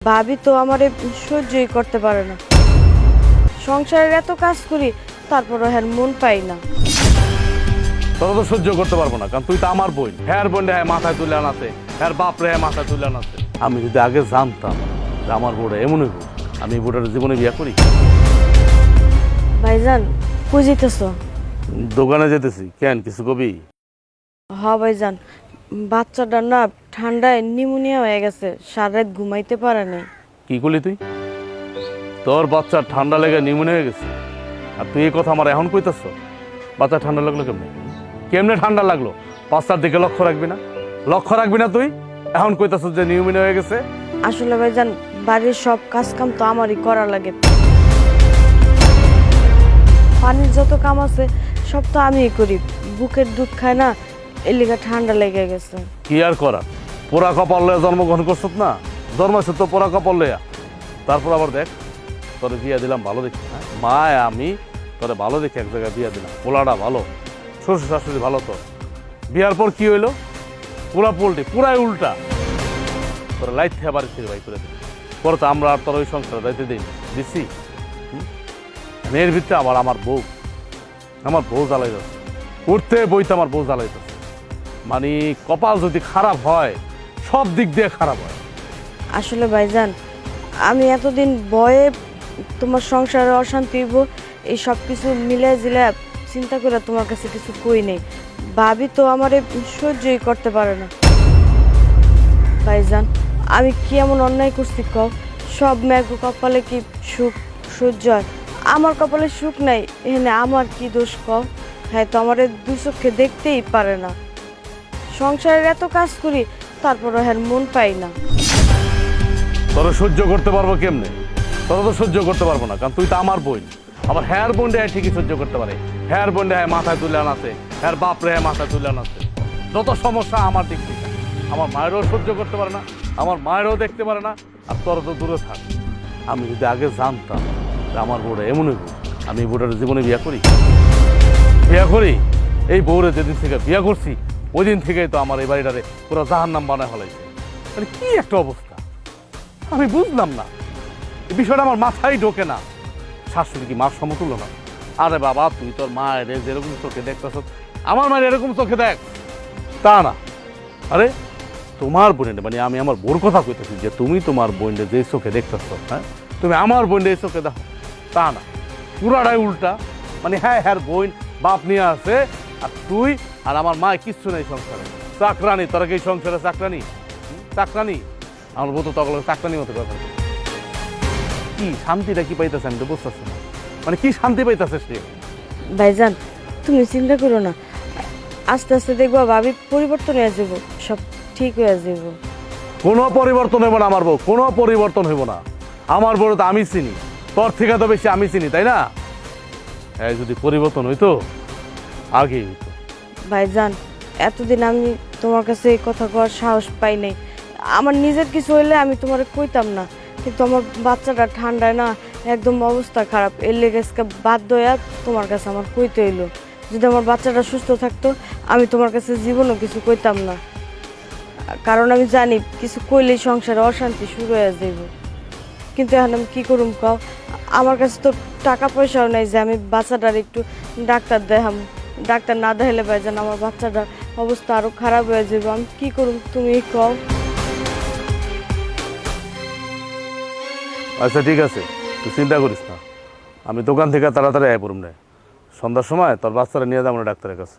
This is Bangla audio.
ভাবি তো আমারে সহ্যই করতে পারে না। সংসারের এত কাজ করি, তারপরও হ্যাঁ মন পাই না। তোরা তো সহ্য করতে পারবো না, কারণ তুই তো আমার বোন। হ্যাঁ বোন রে, হ্যাঁ মাথায় তুলে আনাতে, হ্যাঁ বাপ রে, হ্যাঁ মাথায় তুলে আনাতে। আমি যদি আগে জানতাম যে আমার বোর্ডে এমনই হোক, আমি এই বোর্ডের জীবনে বিয়ে করি। ভাইজান কই যেতেছ? দোকানে যেতেছি। কেন, কিছু কবি? হ ভাইজান, বাচ্চাটা না ঠান্ডায় নিউমোনিয়া হয়ে গেছে, সারা রাত ঘুমাইতে পারে নাই। কি করলি তুই? তোর বাচ্চার ঠান্ডা লেগে নিউমোনিয়া হয়ে গেছে, আর তুই এই কথা আমার এখন কইতাছ? বাচ্চা ঠান্ডা লাগলো কেমনে? কেমনে ঠান্ডা লাগলো? বাচ্চার দিকে লক্ষ্য রাখবি না? লক্ষ্য রাখবি না তুই? এখন কইতাছ যে নিউমোনিয়া হয়ে গেছে? আসলে ভাইজান, বাড়ির সব কাজ কাম তো আমারই করা লাগে। পানির যত কাম আছে সব তো আমিই করি। বুকের দুধ খায় না, এর লিগা ঠান্ডা লেগে গেছে। কি আর করা, পোড়া কপাল লয়ে জন্মগ্রহণ করছত না, জন্মাইছে তো পোড়া কপাল লইয়া। তারপর আবার দেখ, তোরে বিয়া দিলাম ভালো দেখি, হ্যাঁ মায় আমি তোরে ভালো দেখি এক জায়গায় বিয়া দিলাম। পোলাটা ভালো, শ্বশুর শাশুড়ি ভালো। তো বিয়ার পর কি হইলো? পুরা পোল্টি, পুরাই উল্টা। তোরা লাইট থেকে বাড়ি থেকে বাই করে দিই। পরে তো আমরা আর তোর ওই সংসারে যাইতে দিই দিচ্ছি। মেয়ের ভিতরে আবার আমার বউ জ্বালাই যাচ্ছে, উঠতে বইতে আমার বউ জ্বালাই যাচ্ছে। মানে কপাল যদি খারাপ হয়, সব দিক দিয়ে খারাপ হয়। আসলে ভাইজান, আমি এতদিন ভয়ে তোমার সংসারে অশান্তি হইব এই সব কিছু মিলে জিলে চিন্তা করে তোমার কাছে কিছু কই নেই। ভাবি তো আমারে সহ্যই করতে পারে না। ভাইজান, আমি কি এমন অন্যায় করছি কও? সব মেঘ কপালে কি সুখ সহ্য হয়? আমার কপালে সুখ নাই, এখানে আমার কি দোষ কও? হ্যাঁ তো আমারে দুই চোখে দেখতেই পারে না। সংসারের এত কাজ করি, তারপরও হ্যাঁ মন পাই না। তোরা সহ্য করতে পারবো কেমনে? তোরা তো সহ্য করতে পারবো না, কারণ তুই তো আমার বোন। আবার হেয়ার বোনডে ঠিকই সহ্য করতে পারে। হেয়ার বোনডে মাথায় তুলে আনাতে, হেয়ার বাপ রে মাথায় তুলে আনাতে। যত সমস্যা আমার দিক থেকে। আমার মায়েরও সহ্য করতে পারে না, আমার মায়েরও দেখতে পারে না, আর তোরা তো দূরে থাক। আমি যদি আগে জানতাম যে আমার বউটা এমনই হোক, আমি এই বউটার জীবনে বিয়ে করি। এই বউরে যেদিন থেকে বিয়ে করছি, ওই দিন থেকেই তো আমার এই বাড়িটারে পুরো জাহান্নাম বানায় ফেলাইছে। মানে কি একটা অবস্থা, আমি বুঝলাম না। এই বিষয়টা আমার মাথায় ঢোকে না। শাশুড়ি কি মার সমতুল্য না? আরে বাবা, তুই তোর মায়ের যেরকম চোখে দেখতেছ, আমার মায়ের এরকম চোখে দেখ, তা না। আরে তোমার বোনের, মানে আমি আমার বোর কথা কইতেছি, যে তুমি তোমার বোনকে যে চোখে দেখতেছ, হ্যাঁ তুমি আমার বোনকে এই চোখে দেখো, তা না। পুরাটাই উল্টা। মানে হ্যাঁ বোন বাপ নিয়ে আছে, আর তুই আর আমার মা কিচ্ছু নেই সংসারে। চাকরানি, তোরা কি সংসারে চাকরানি? আমার বউ তো তখন চাকরানি মতো কথা। কি শান্তিটা কি পাইতেছে আমি তো বুঝতেছি না। মানে কি শান্তি পাইতেছে সে? ভাইজান, তুমি চিন্তা করো না, আস্তে আস্তে দেখবো ভাবি পরিবর্তন হয়ে যাব, সব ঠিক হয়ে যাব। কোনো পরিবর্তন হইব না আমার বউ, কোনো পরিবর্তন হইব না। আমার বউ তো আমি চিনি, তোর থেকে তো বেশি আমি চিনি, তাই না? হ্যাঁ, যদি পরিবর্তন হইতো আগেই হইতো। ভাইজান, এতদিন আমি তোমার কাছে এই কথা কওয়ার সাহস পাই নাই। আমার নিজের কিছু হইলে আমি তোমার কইতাম না, কিন্তু আমার বাচ্চাটা ঠান্ডায় না একদম অবস্থা খারাপ, এর লেগে বাধ্য হইয়া তোমার কাছে আমার কইতে হইলো। যদি আমার বাচ্চাটা সুস্থ থাকতো, আমি তোমার কাছে জীবনও কিছু কইতাম না, কারণ আমি জানি কিছু কইলেই সংসারে অশান্তি শুরু হয়ে যাইব। কিন্তু এখন আমি কী করুম কও? আমার কাছে তো টাকা পয়সাও নাই যে আমি বাচ্চাটার একটু ডাক্তার দেখাম। ডাক্তার না দেখাইলে ভাইজান আমার বাচ্চাটার অবস্থা আরো খারাপ হয়ে যাবে। আমি কি করুম তুমি কও? আচ্ছা ঠিক আছে, তুই চিন্তা করিস না। আমি দোকান থেকে তাড়াতাড়ি আয় পড়ুম না, সন্ধ্যার সময় তোর বাচ্চারা নিয়ে যাবো না ডাক্তারের কাছে।